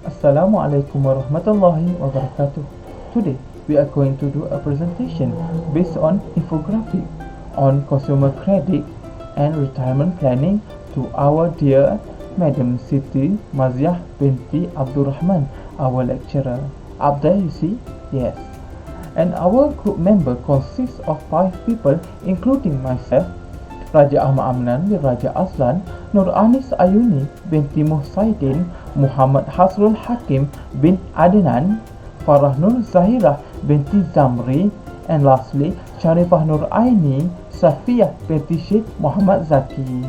Assalamualaikum warahmatullahi wabarakatuh. Today we are going to do a presentation based on infographic on consumer credit and retirement planning to our dear Madam Siti MAZIAH Binti Abdul Rahman, our lecturer. Up there you see? Yes. And our group member consists of 5 people including myself, Raja AMNAN bin Raja AZLAN, Nur Anis AYUNI binti SAIDEIN, Muhammad Hasrul Hakim bin ADNAN, FARAH NURZAHIRAH binti ZAMRI, and lastly SHARIFAH Nur AINI, SAFIAH binti Syed Muhammad ZAKI.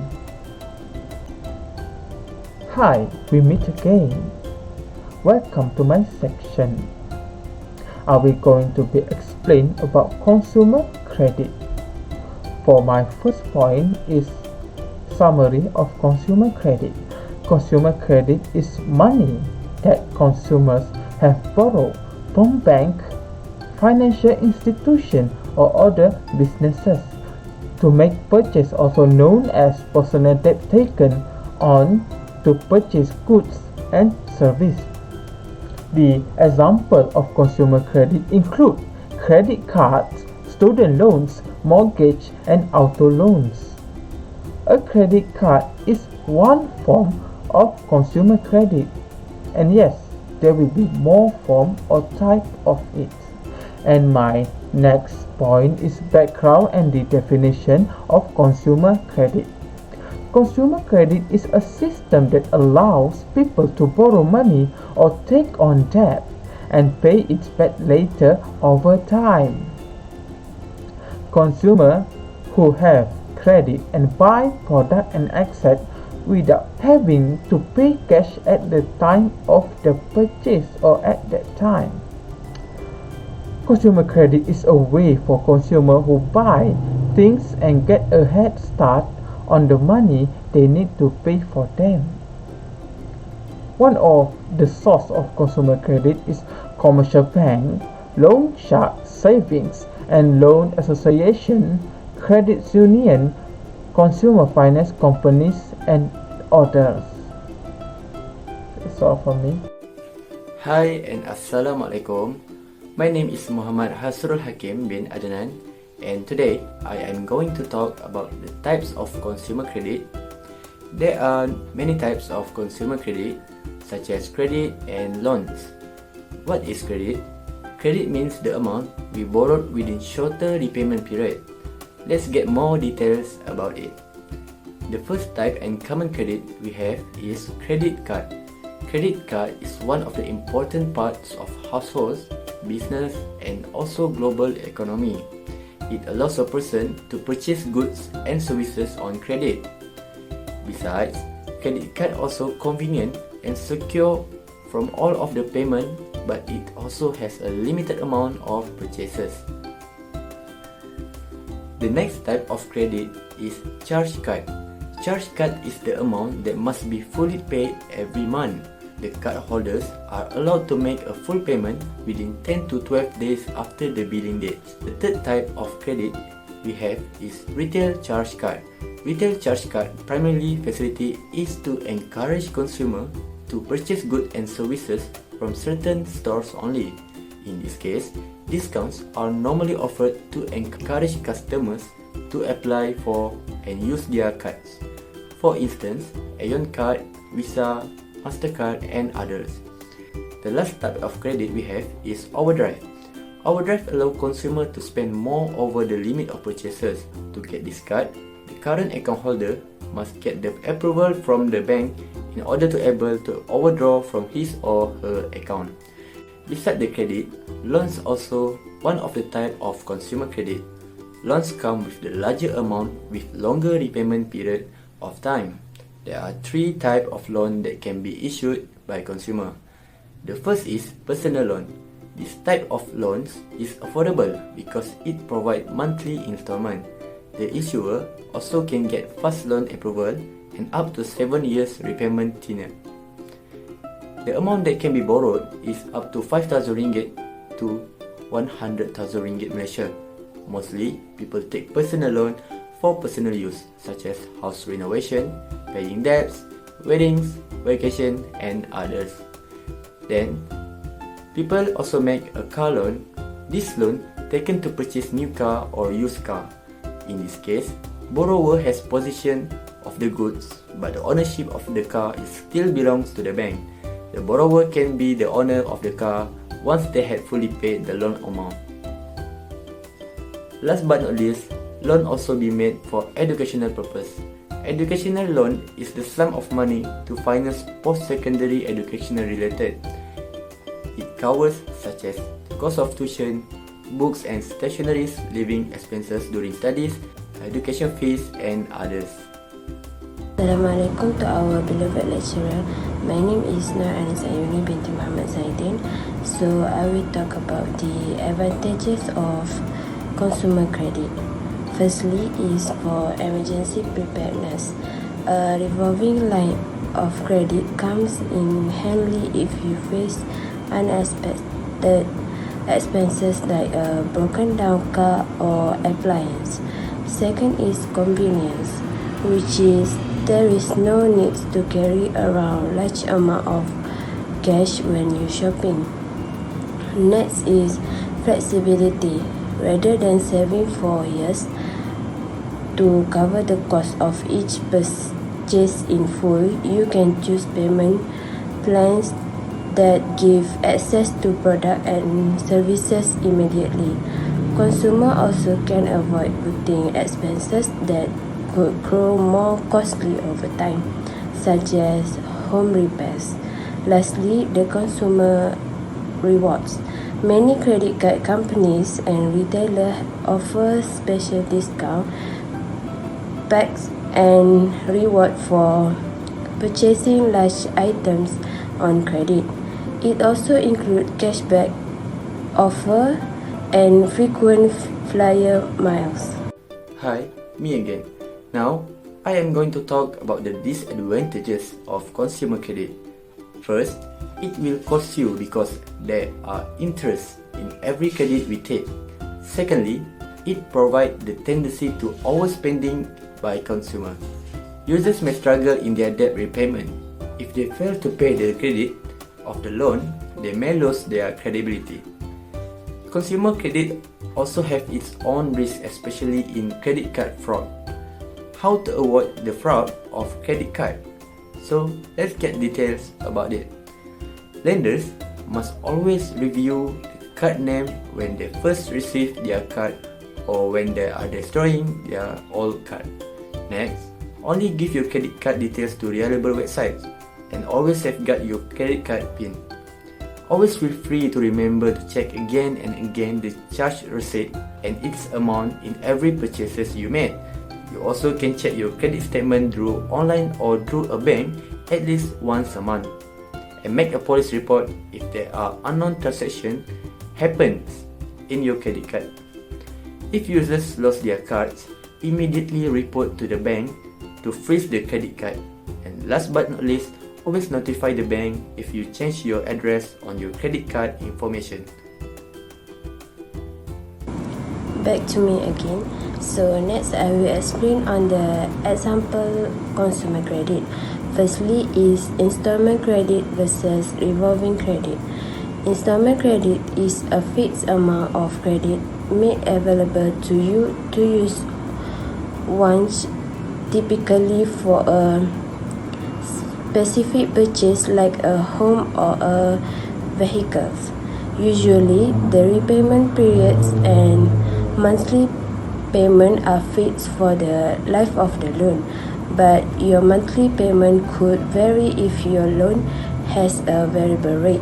Hi, we meet again. Welcome to my section. Are we going to be explained about consumer credit? For my first point is summary of consumer credit. Consumer credit is money that consumers have borrowed from bank, financial institution or other businesses to make purchase, also known as personal debt taken on to purchase goods and service. The example of consumer credit include credit cards, student loans, mortgage and auto loans. A credit card is one form of consumer credit, and yes, there will be more form or type of it. And my next point is background and the definition of consumer credit. Consumer credit is a system that allows people to borrow money or take on debt and pay it back later over time. Consumers who have credit and buy product and asset without having to pay cash at the time of the purchase or at that time. Consumer credit is a way for consumers who buy things and get a head start on the money they need to pay for them. One of the source of consumer credit is commercial bank, loan shark, savings and loan association, credit union, consumer finance companies and others. That's all from me. Hi and Assalamualaikum. My name is Muhammad Hasrul Hakim bin ADNAN, and today I am going to talk about the types of consumer credit. There are many types of consumer credit such as credit and loans. What is credit? Credit means the amount we borrowed within shorter repayment period. Let's get more details about it. The first type and common credit we have is credit card. Credit card is one of the important parts of households, business and also global economy. It allows a person to purchase goods and services on credit. Besides, credit card also convenient and secure from all of the payment, but it also has a limited amount of purchases. The next type of credit is charge card. Charge card is the amount that must be fully paid every month. The card holders are allowed to make a full payment within 10 to 12 days after the billing date. The third type of credit we have is retail charge card. Retail charge card primarily facility is to encourage consumer to purchase goods and services from certain stores only. In this case, discounts are normally offered to encourage customers to apply for and use their cards. For instance, AYUNI card, Visa, MasterCard and others. The last type of credit we have is overdraft. Overdraft allows consumer to spend more over the limit of purchases. To get this card, the current account holder must get the approval from the bank in order to able to overdraw from his or her account. Besides the credit, loans also one of the type of consumer credit. Loans come with the larger amount with longer repayment period of time. There are 3 types of loan that can be issued by consumer. The first is personal loan. This type of loans is affordable because it provides monthly installment. The issuer also can get fast loan approval and up to 7 years repayment tenure. The amount that can be borrowed is up to 5,000 ringgit to 100,000 ringgit Malaysia. Mostly, people take personal loan for personal use such as house renovation, paying debts, weddings, vacation and others. Then, people also make a car loan. This loan taken to purchase new car or used car. In this case, borrower has possession of the goods, but the ownership of the car still belongs to the bank. The borrower can be the owner of the car once they had fully paid the loan amount. Last but not least, loan also be made for educational purpose. Educational loan is the sum of money to finance post-secondary educational related. It covers such as cost of tuition, books and stationeries, living expenses during studies, education fees and others. Assalamualaikum to our beloved lecturer. My name is AYUNI Binti Muhammad SAIDEIN. So I will talk about the advantages of consumer credit. Firstly is for emergency preparedness. A revolving line of credit comes in handy if you face unexpected expenses like a broken down car or appliance. Second is convenience, which is there is no need to carry around large amount of cash when you shopping. Next is flexibility. Rather than saving for years to cover the cost of each purchase in full, you can choose payment plans that give access to product and services immediately. Consumer also can avoid putting expenses that could grow more costly over time, such as home repairs. Lastly, the consumer rewards. Many credit card companies and retailers offer special discount packs and reward for purchasing large items on credit. It also includes cashback offer and frequent flyer miles. Hi, me again. Now, I am going to talk about the disadvantages of consumer credit. First, it will cost you because there are interest in every credit we take. Secondly, it provides the tendency to overspending by consumer. Users may struggle in their debt repayment. If they fail to pay the credit of the loan, they may lose their credibility. Consumer credit also have its own risk, especially in credit card fraud. How to avoid the fraud of credit card? So let's get details about it. Lenders must always review the card name when they first receive their card or when they are destroying their old card. Next, only give your credit card details to reliable websites and always safeguard your credit card PIN. Always feel free to remember to check again and again the charge receipt and its amount in every purchases you made. You also can check your credit statement through online or through a bank at least once a month. And make a police report if there are unknown transactions happens in your credit card. If users lost their cards, immediately report to the bank to freeze the credit card. And last but not least, always notify the bank if you change your address on your credit card information. Back to me again. So next I will explain on the example consumer credit. Firstly is installment credit versus revolving credit. Installment credit is a fixed amount of credit made available to you to use once, typically for a specific purchase like a home or a vehicle. Usually, the repayment periods and monthly payment are fixed for the life of the loan, but your monthly payment could vary if your loan has a variable rate.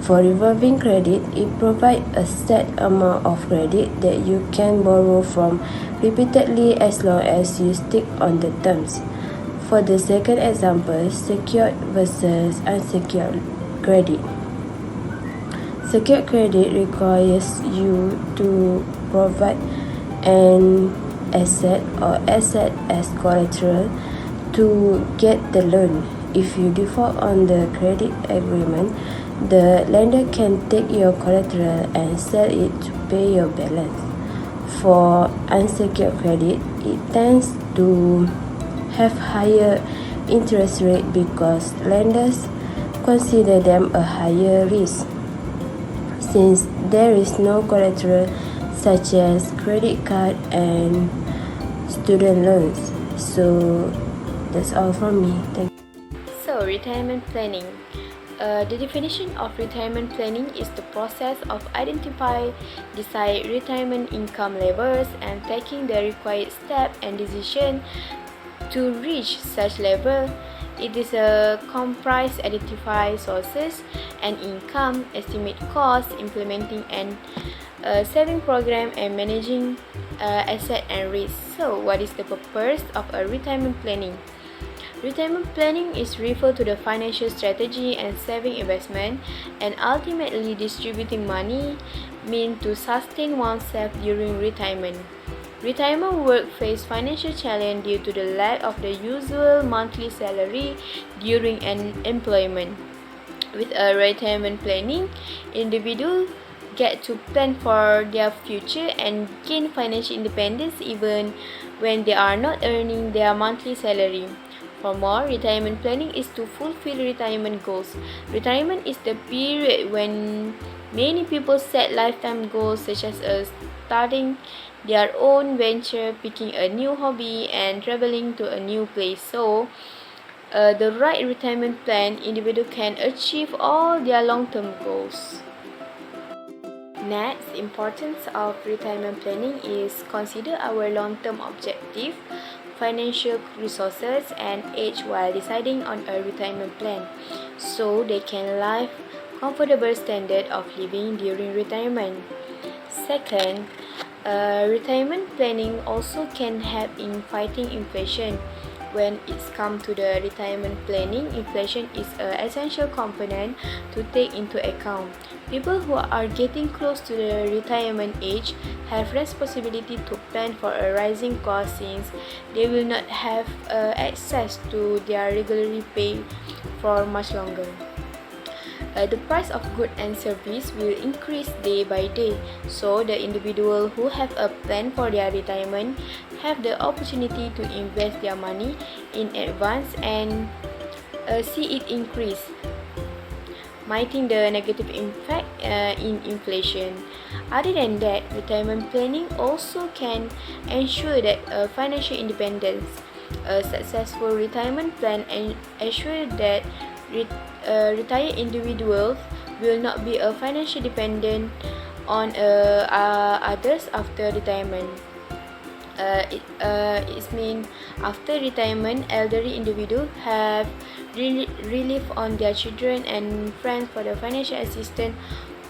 For revolving credit, it provides a set amount of credit that you can borrow from repeatedly as long as you stick on the terms. For the second example, secured versus unsecured credit. Secured credit requires you to provide an asset or asset as collateral to get the loan. If you default on the credit agreement, the lender can take your collateral and sell it to pay your balance. For unsecured credit, it tends to have higher interest rate because lenders consider them a higher risk since there is no collateral such as credit card and student loans. So that's all from me. Thank you. So, retirement planning. The definition of retirement planning is the process of identifying desired retirement income levels and taking the required step and decision to reach such level. It is a comprise identify sources and income, estimate costs, implementing and saving program and managing asset and risk. So, what is the purpose of a retirement planning? Retirement planning is referred to the financial strategy and saving investment and ultimately distributing money meant to sustain oneself during retirement. Retirement work face financial challenge due to the lack of the usual monthly salary during an employment. With a retirement planning, individuals get to plan for their future and gain financial independence even when they are not earning their monthly salary. For more, retirement planning is to fulfill retirement goals. Retirement is the period when many people set lifetime goals such as starting their own venture, picking a new hobby, and traveling to a new place. So, the right retirement plan, individual can achieve all their long-term goals. Next, importance of retirement planning is consider our long-term objective, financial resources and age while deciding on a retirement plan, so they can live comfortable standard of living during retirement. Second, retirement planning also can help in fighting inflation. When it's come to the retirement planning, inflation is an essential component to take into account. People who are getting close to the retirement age have responsibility to plan for a rising cost since they will not have access to their regularly pay for much longer. The price of goods and service will increase day by day, so the individual who have a plan for their retirement have the opportunity to invest their money in advance and see it increase, mitigating the negative impact in inflation. Other than that, retirement planning also can ensure that financial independence. A successful retirement plan ensure that retired individuals will not be financially dependent on others after retirement. It means after retirement, elderly individuals have relief on their children and friends for the financial assistance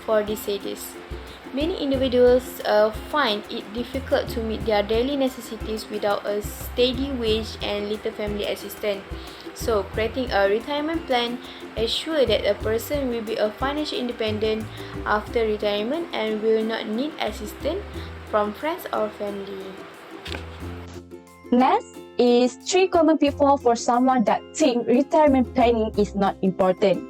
for diseases. Many individuals find it difficult to meet their daily necessities without a steady wage and little family assistance. So, creating a retirement plan ensures that a person will be financially independent after retirement and will not need assistance from friends or family. Next is 3 common pitfalls for someone that think retirement planning is not important.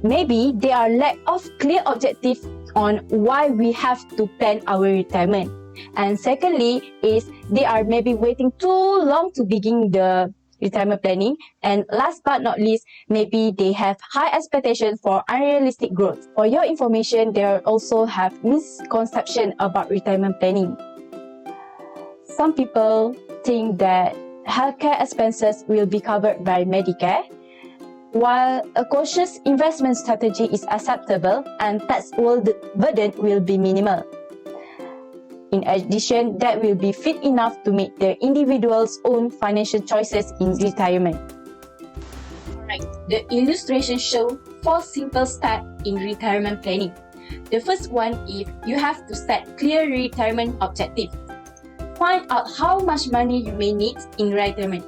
Maybe there are lack of clear objectives on why we have to plan our retirement. And secondly is they are maybe waiting too long to begin the retirement planning. And last but not least, maybe they have high expectations for unrealistic growth. For your information, there also have misconception about retirement planning. Some people think that healthcare expenses will be covered by Medicare, while a cautious investment strategy is acceptable and tax burden will be minimal. In addition, that will be fit enough to make the individual's own financial choices in retirement. Alright, the illustration shows 4 simple steps in retirement planning. The first one is you have to set clear retirement objectives. Find out how much money you may need in retirement.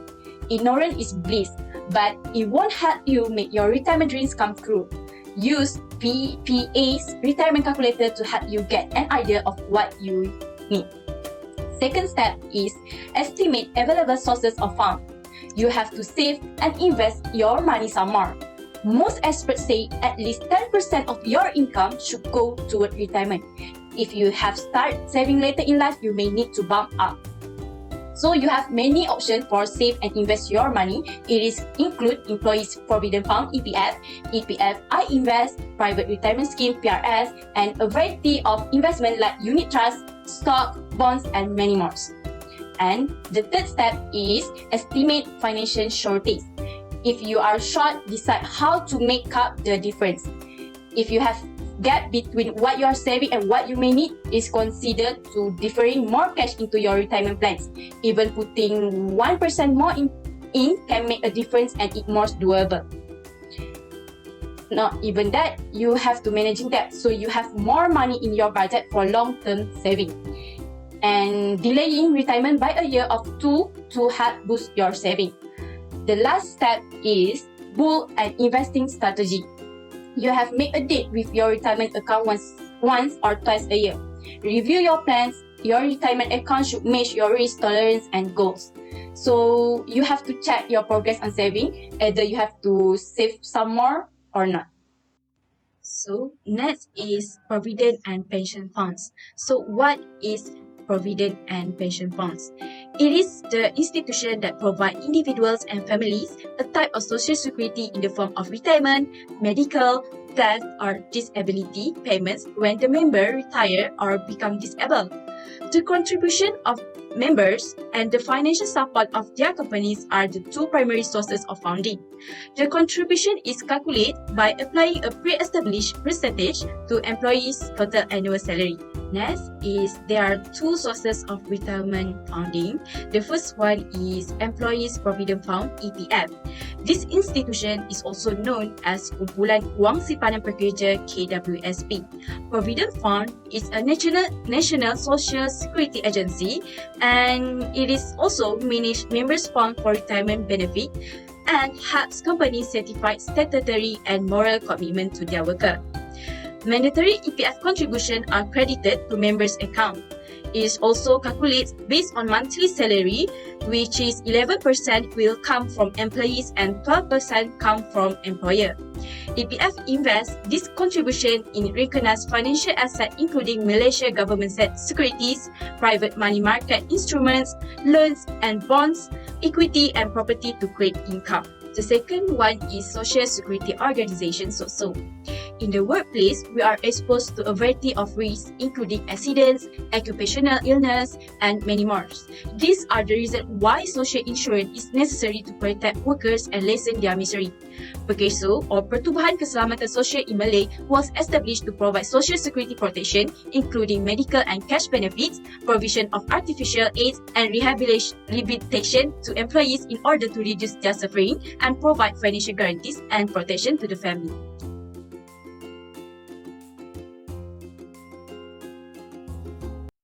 Ignorance is bliss, but it won't help you make your retirement dreams come true. Use PPA's retirement calculator to help you get an idea of what you need. Second step is estimate available sources of funds. You have to save and invest your money somewhere. Most experts say at least 10% of your income should go toward retirement. If you have started saving later in life, you may need to bump up. So you have many options for save and invest your money. It is include Employees Provident Fund (EPF), EPF I Invest, Private Retirement Scheme (PRS), and a variety of investment like unit trust, stock, bonds, and many more. And the third step is estimate financial shortage. If you are short, decide how to make up the difference. If you have gap between what you are saving and what you may need, is considered to deferring more cash into your retirement plans. Even putting 1% more in can make a difference and it more doable. Not even that, you have to managing debt, so you have more money in your budget for long-term saving. And delaying retirement by a year of 2 to help boost your saving. The last step is build an investing strategy. You have made a date with your retirement account once or twice a year. Review your plans. Your retirement account should match your risk tolerance and goals. So you have to check your progress on saving, either you have to save some more or not. So next is Provident and Pension Funds. So what is Provident and Pension Funds? It is the institution that provide individuals and families a type of social security in the form of retirement, medical, death, or disability payments when the member retire or become disabled. The contribution of members and the financial support of their companies are the two primary sources of funding. The contribution is calculated by applying a pre-established percentage to employees' total annual salary. Next is there are two sources of retirement funding. The first one is Employees Provident Fund (EPF). This institution is also known as Kumpulan Wang Simpanan Pekerja (KWSP). Provident Fund is a national social security agency, and it is also managed members' fund for retirement benefit and helps companies certify statutory and moral commitment to their worker. Mandatory EPF contributions are credited to members' account. It is also calculated based on monthly salary, which is 11% will come from employees and 12% come from employer. EPF invests this contribution in recognized financial assets including Malaysia government securities, private money market instruments, loans and bonds, equity and property to create income. The second one is Social Security Organization (SOSO). In the workplace, we are exposed to a variety of risks including accidents, occupational illness, and many more. These are the reasons why social insurance is necessary to protect workers and lessen their misery. PERKESO or Pertubuhan Keselamatan Sosial in Malay was established to provide social security protection including medical and cash benefits, provision of artificial aids, and rehabilitation to employees in order to reduce their suffering and provide financial guarantees and protection to the family.